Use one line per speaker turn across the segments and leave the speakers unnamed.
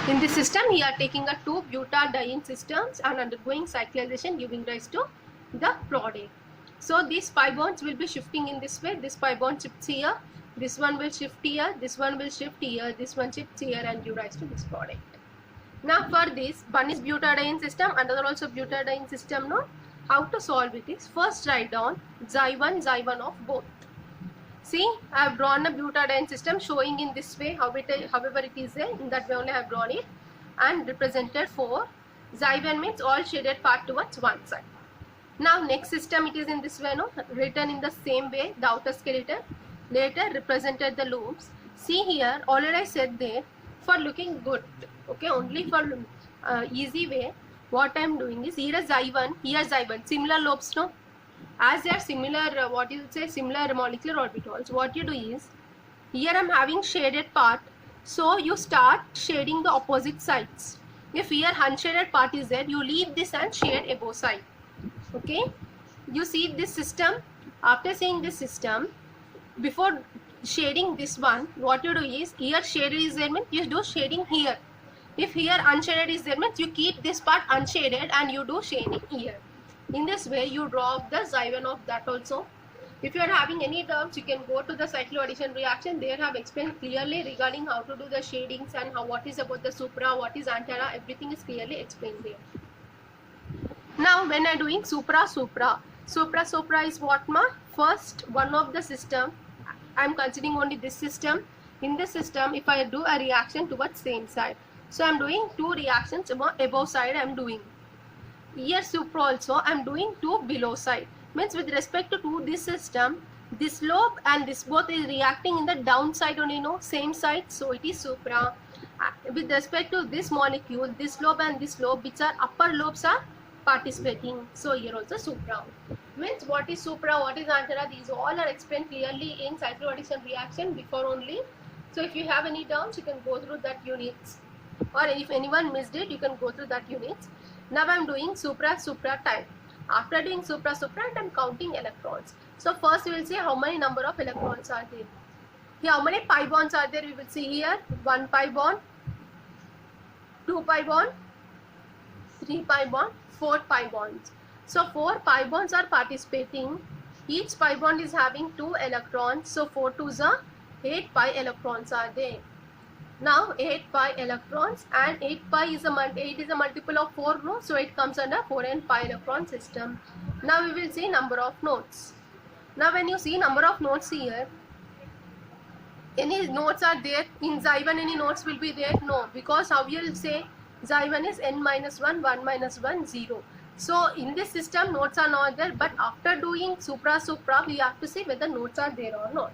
In this system, we are taking a two butadiene systems and undergoing cyclization, giving rise to the product. So these pi bonds will be shifting in this way. This pi bond shifts here, this one will shift here, this one will shift here, this one shifts here, and give rise to this product. Now for this, one is butadiene system, another also butadiene system. No, how to solve it is, first write down xy1 of both. See, I have drawn a butadiene system showing in this way however it is there. In that way only I have drawn it and represented for xy1 means all shaded part towards one side. Now next system it is in this way, no, written in the same way, the outer skeleton. Later represented the loops. See here, already I said there, for looking good, okay, only for easy way, what I am doing is here xy1, here xy1, similar lobes, no. As they are similar, similar molecular orbitals, what you do is, here I am having shaded part, so you start shading the opposite sides. If here unshaded part is there, you leave this and shade above side. Okay, you see this system. After seeing this system, before shading this one, what you do is, here shaded is there means you do shading here. If here unshaded is there means you keep this part unshaded and you do shading here. In this way, you draw up the xy1 of that also. If you are having any doubts, you can go to the cycloaddition reaction. There have explained clearly regarding how to do the shadings and what is about the supra, what is antara, everything is clearly explained there. Now, when I am doing supra is what, ma? First one of the system, I am considering only this system. In this system, if I do a reaction towards same side, so I am doing two reactions above side I am doing. Here supra also I am doing two below side, means with respect to this system, this lobe and this both is reacting in the down side only, no, same side, so it is supra. With respect to this molecule, this lobe and this lobe, which are upper lobes, are participating, so here also supra. Means what is supra, what is antara, these all are explained clearly in cycloaddition reaction before only. So if you have any doubts, you can go through that units, or if anyone missed it, you can go through that units. Now I am doing supra type. After doing supra I am counting electrons. So first we will see how many number of electrons are there. Here how many pi bonds are there, we will see here. 1 pi bond, 2 pi bond, 3 pi bond, 4 pi bonds. So 4 pi bonds are participating. Each pi bond is having 2 electrons. So 4 2s are 8 pi electrons are there. Now 8 pi electrons, and 8 pi is a multiple of 4, no, so it comes under 4n pi electron system. Now we will see number of nodes. Now when you see number of nodes here, any nodes are there in xy1, any nodes will be there? No, because how you will say xy1 is n minus 1, 1 minus 1, 0. So in this system nodes are not there, but after doing supra we have to see whether nodes are there or not.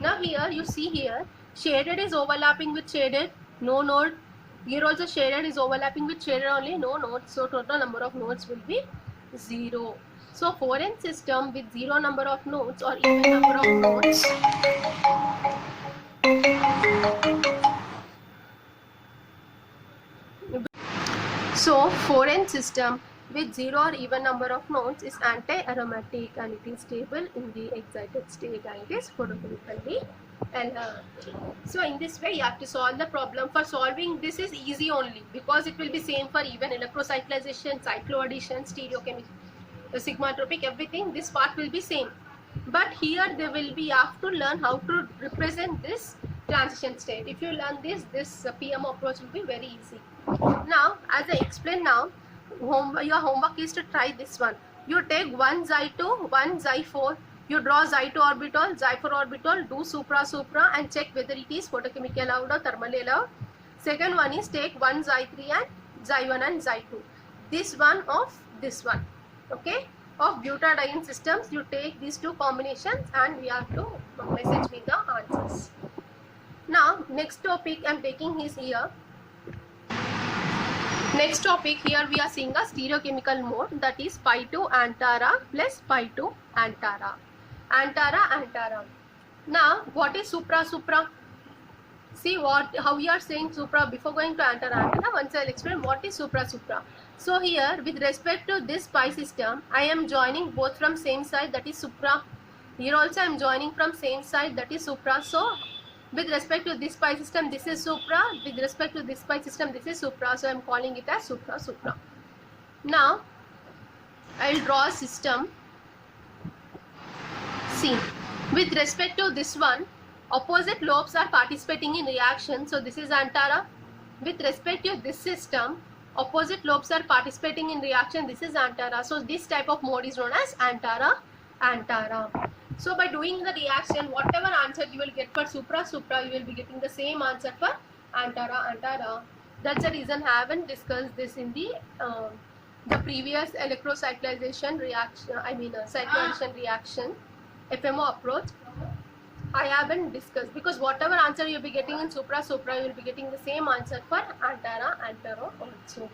Now here you see here, shaded is overlapping with shaded, no node. Here also shaded is overlapping with shaded only, no node. So total number of nodes will be 0. So 4n system with 0 number of nodes or even number of nodes. So 4n system with 0 or even number of nodes is anti-aromatic and it is stable in the excited state and it is photochemically alert. So in this way you have to solve the problem. For solving this is easy only because it will be same for even electrocyclization, cycloaddition, stereochemical, sigmatropic, everything. This part will be same. But here they will be, you have to learn how to represent this transition state. If you learn this PM approach will be very easy. Now as I explained now, your homework is to try this one. You take one xy2, one xy4, you draw xy2 orbital, xy4 orbital, do supra and check whether it is photochemically allowed or thermally allowed. Second one is take one xy3 and xy1 and xy2. This one of this one, okay, of butadiene systems, you take these two combinations and we have to message me the answers. Now next topic I am taking is here. Next topic here we are seeing a stereochemical mode, that is pi2 antara plus pi2 antara. Antara. Now what is supra? See how we are saying supra before going to antara. Once I will explain what is supra. So here with respect to this pi system, I am joining both from same side, that is supra. Here also I am joining from same side, that is supra. So With respect to this pi system, this is supra. With respect to this pi system, this is supra. So I am calling it as supra. Now I will draw a system. See, with respect to this one, opposite lobes are participating in reaction. So this is Antara. With respect to this system, opposite lobes are participating in reaction. This is Antara. So this type of mode is known as Antara. So by doing the reaction, whatever answer you will get for supra, you will be getting the same answer for Antara. That's the reason I haven't discussed this in the previous electrocyclization reaction. Cyclization reaction, FMO approach. I haven't discussed, because whatever answer you'll be getting in supra, you will be getting the same answer for Antara also.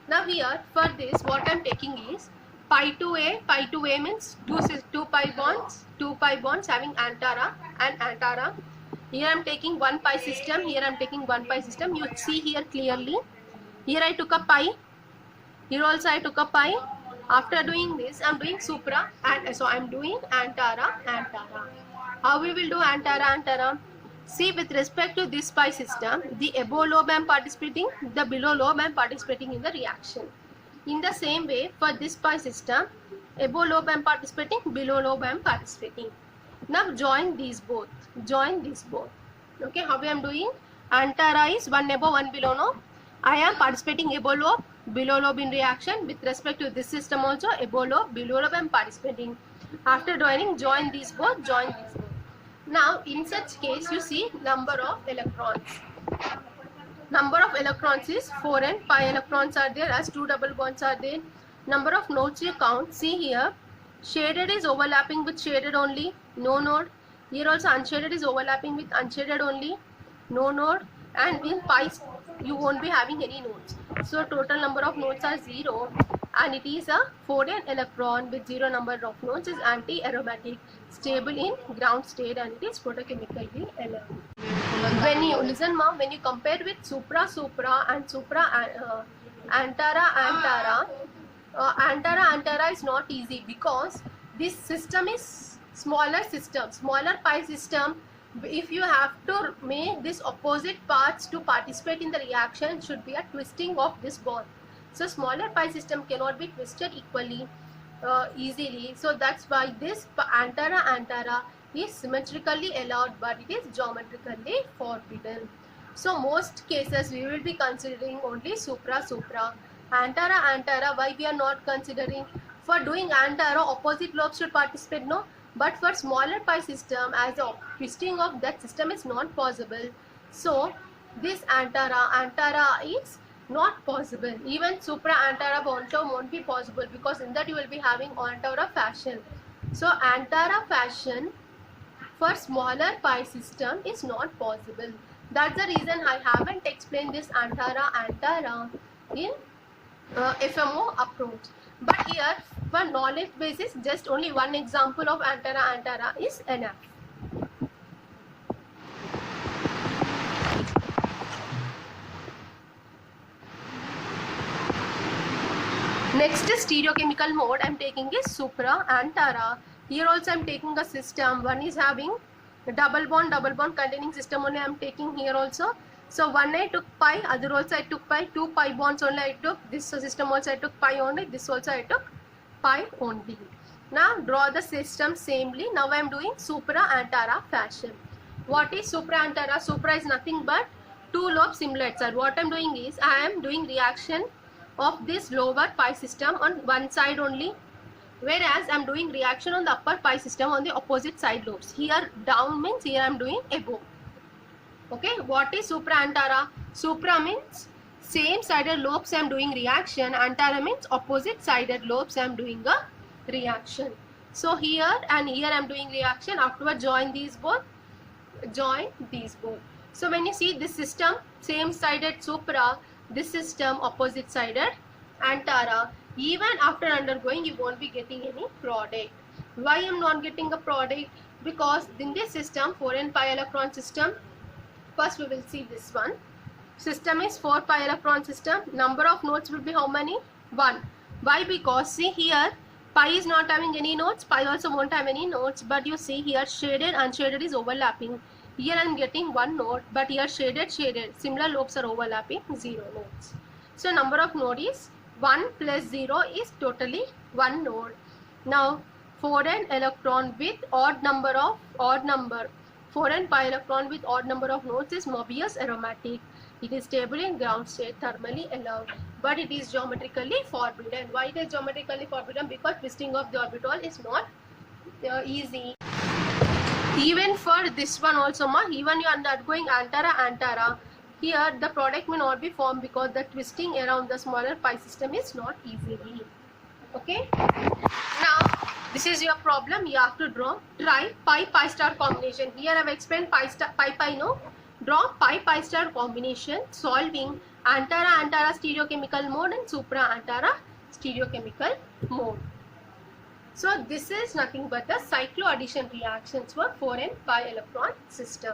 Now here for this, what I'm taking is pi to A means two pi bonds having Antara and Antara. Here I'm taking one pi system, here I'm taking one pi system. You see here clearly, here I took a pi, here also I took a pi. After doing this, I'm doing supra, and so I'm doing Antara. How we will do Antara? See, with respect to this pi system, the above lobe I am participating, the below lobe I am participating in the reaction. In the same way, for this pi system, above lobe I am participating, below lobe I am participating. Now join these both. Okay, how I am doing? Antara is one above, one below. No, I am participating above lobe, below lobe in reaction. With respect to this system also, above lobe, below lobe I am participating. After join these both. Now in such case, you see number of electrons. Number of electrons is 4 and pi electrons are there, as 2 double bonds are there. Number of nodes you count. See here, shaded is overlapping with shaded only, no node. Here also unshaded is overlapping with unshaded only, no node. And in pi you won't be having any nodes. So total number of nodes are 0, and it is a 4n electron with 0 number of nodes, is anti-aromatic, stable in ground state, and it is photochemically alone. When you listen, ma'am, when you compare with supra and Antara is not easy, because this system is smaller pi system. If you have to make this opposite parts to participate in the reaction, should be a twisting of this bond. So smaller pi system cannot be twisted equally easily. So that's why this Antara is symmetrically allowed, but it is geometrically forbidden. So most cases we will be considering only supra. Antara, why we are not considering? For doing Antara, opposite lobes should participate, no? But for smaller pi system, as the twisting of that system is not possible, so this Antara is not possible. Even supra Antara won't be possible, because in that you will be having Antara fashion. So Antara fashion for smaller pi system is not possible. That's the reason I haven't explained this Antara in FMO approach. But here, for knowledge basis, just only one example of Antara is enough. Next stereochemical mode I am taking is supra Antara. Here also I am taking a system. One is having a double bond containing system only I am taking here also. So one I took pi, other also I took pi, 2 pi bonds only I took. This system also I took pi only, this also I took pi only. Now draw the system samely. Now I am doing supra Antara fashion. What is supra Antara? Supra is nothing but 2 lobe simulate side. What I am doing is, I am doing reaction of this lower pi system on one side only, whereas I am doing reaction on the upper pi system on the opposite side lobes. Here down means here I am doing above. Okay, what is supra Antara? Supra means same sided lobes I am doing reaction, Antara means opposite sided lobes I am doing a reaction. So here and here I am doing reaction, afterward join these both. So when you see this system, same sided supra, this system opposite sided Antara, even after undergoing you won't be getting any product. Why I am not getting a product? Because in this system, 4n pi electron system, first we will see this one. System is 4 pi electron system. Number of nodes will be how many? 1. Why? Because see here, pi is not having any nodes, pi also won't have any nodes, but you see here shaded, unshaded is overlapping. Here I am getting one node, but here shaded, similar lobes are overlapping, 0 nodes. So number of node is 1 plus 0 is totally 1 node. Now 4n electron with odd number, 4n pi electron with odd number of nodes is Mobius aromatic. It is stable in ground state, thermally allowed, but it is geometrically forbidden. Why it is geometrically forbidden? Because twisting of the orbital is not easy. Even for this one also, even you are undergoing Antara, here the product may not be formed because the twisting around the smaller pi system is not easily. Okay. Now this is your problem. You have to try pi star combination. Here I have explained pi no. Draw pi star combination solving Antara stereochemical mode and supra Antara stereochemical mode. So this is nothing but the cycloaddition reactions for 4n pi electron system.